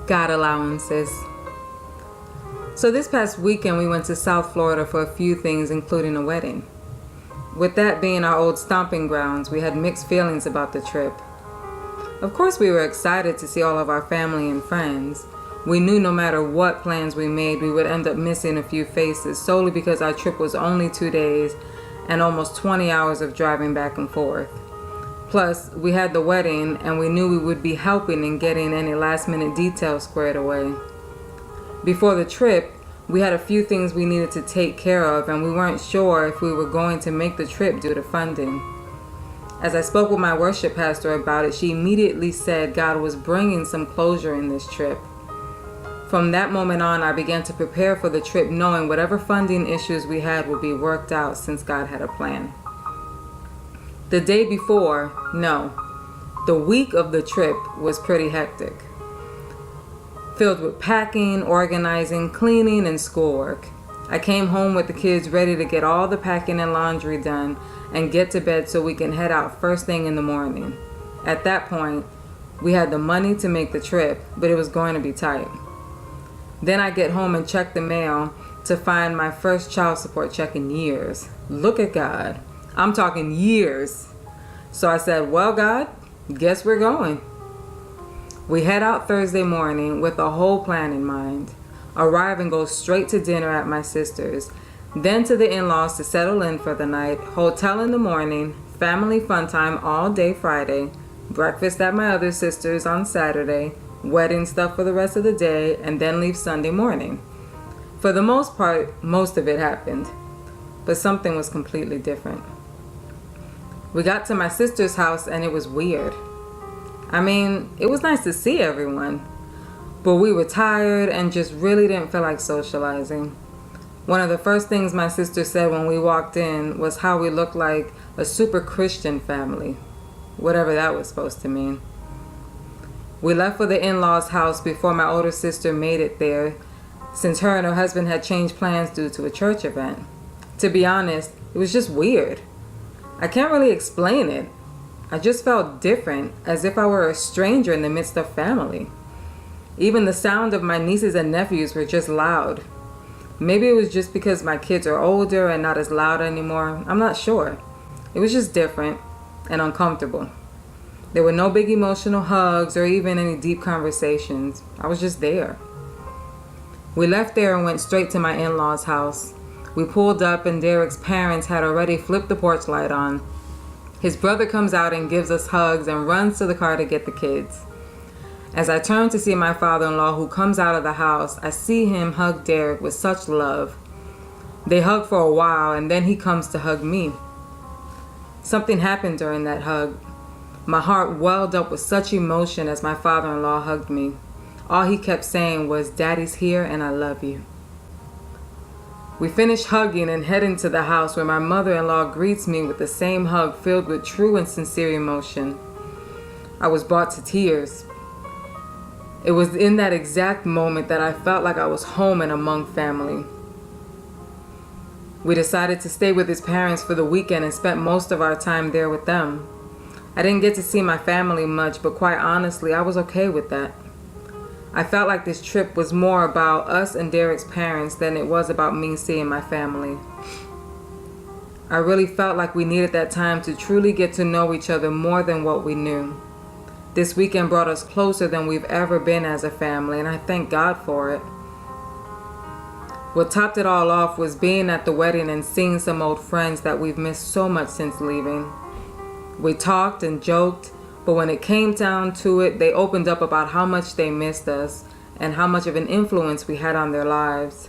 God allowances. So this past weekend we went to South Florida for a few things, including a wedding. With that being our old stomping grounds, we had mixed feelings about the trip. Of course we were excited to see all of our family and friends. We knew no matter what plans we made, we would end up missing a few faces solely because our trip was only 2 days and almost 20 hours of driving back and forth. Plus, we had the wedding and we knew we would be helping in getting any last minute details squared away. Before the trip, we had a few things we needed to take care of and we weren't sure if we were going to make the trip due to funding. As I spoke with my worship pastor about it, she immediately said God was bringing some closure in this trip. From that moment on, I began to prepare for the trip knowing whatever funding issues we had would be worked out since God had a plan. The day before, the week of the trip was pretty hectic. Filled with packing, organizing, cleaning, and schoolwork. I came home with the kids ready to get all the packing and laundry done and get to bed so we can head out first thing in the morning. At that point, we had the money to make the trip, but it was going to be tight. Then I get home and check the mail to find my first child support check in years. Look at God. I'm talking years. So I said, well, God, guess we're going. We head out Thursday morning with a whole plan in mind. Arrive and go straight to dinner at my sister's. Then to the in-laws to settle in for the night. Hotel in the morning. Family fun time all day Friday. Breakfast at my other sister's on Saturday. Wedding stuff for the rest of the day, and then leave Sunday morning. For the most part, most of it happened, but something was completely different. We got to my sister's house and it was weird. I mean, it was nice to see everyone, but we were tired and just really didn't feel like socializing. One of the first things my sister said when we walked in was how we looked like a super Christian family, whatever that was supposed to mean. We left for the in-laws' house before my older sister made it there, since her and her husband had changed plans due to a church event. To be honest, it was just weird. I can't really explain it. I just felt different, as if I were a stranger in the midst of family. Even the sound of my nieces and nephews were just loud. Maybe it was just because my kids are older and not as loud anymore. I'm not sure. It was just different and uncomfortable. There were no big emotional hugs or even any deep conversations. I was just there. We left there and went straight to my in-laws' house. We pulled up and Derek's parents had already flipped the porch light on. His brother comes out and gives us hugs and runs to the car to get the kids. As I turn to see my father-in-law who comes out of the house, I see him hug Derek with such love. They hug for a while and then he comes to hug me. Something happened during that hug. My heart welled up with such emotion as my father-in-law hugged me. All he kept saying was, "Daddy's here and I love you." We finish hugging and head into the house where my mother-in-law greets me with the same hug filled with true and sincere emotion. I was brought to tears. It was in that exact moment that I felt like I was home and among family. We decided to stay with his parents for the weekend and spent most of our time there with them. I didn't get to see my family much, but quite honestly, I was okay with that. I felt like this trip was more about us and Derek's parents than it was about me seeing my family. I really felt like we needed that time to truly get to know each other more than what we knew. This weekend brought us closer than we've ever been as a family, and I thank God for it. What topped it all off was being at the wedding and seeing some old friends that we've missed so much since leaving. We talked and joked, but when it came down to it, they opened up about how much they missed us and how much of an influence we had on their lives.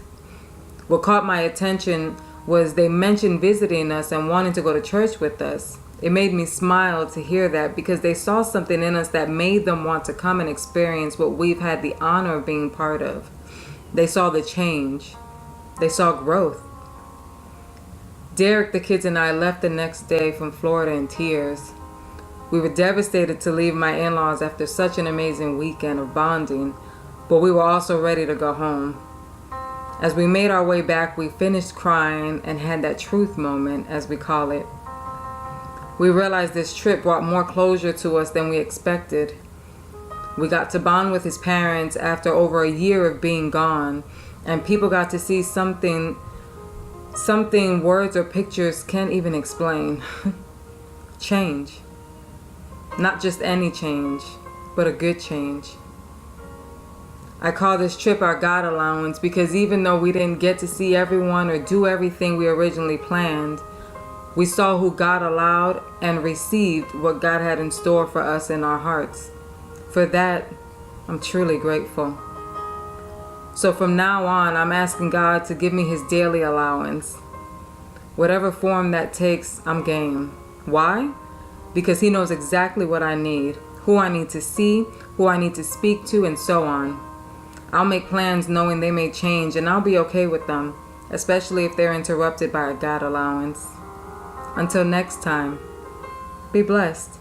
What caught my attention was they mentioned visiting us and wanting to go to church with us. It made me smile to hear that because they saw something in us that made them want to come and experience what we've had the honor of being part of. They saw the change. They saw growth. Derek, the kids, and I left the next day from Florida in tears. We were devastated to leave my in-laws after such an amazing weekend of bonding, but we were also ready to go home. As we made our way back, we finished crying and had that truth moment, as we call it. We realized this trip brought more closure to us than we expected. We got to bond with his parents after over a year of being gone, and people got to see something words or pictures can't even explain. Change. Not just any change, but a good change. I call this trip our God allowance because even though we didn't get to see everyone or do everything we originally planned, we saw who God allowed and received what God had in store for us in our hearts. For that, I'm truly grateful. So from now on, I'm asking God to give me his daily allowance. Whatever form that takes, I'm game. Why? Because he knows exactly what I need, who I need to see, who I need to speak to, and so on. I'll make plans knowing they may change, and I'll be okay with them, especially if they're interrupted by a God allowance. Until next time, be blessed.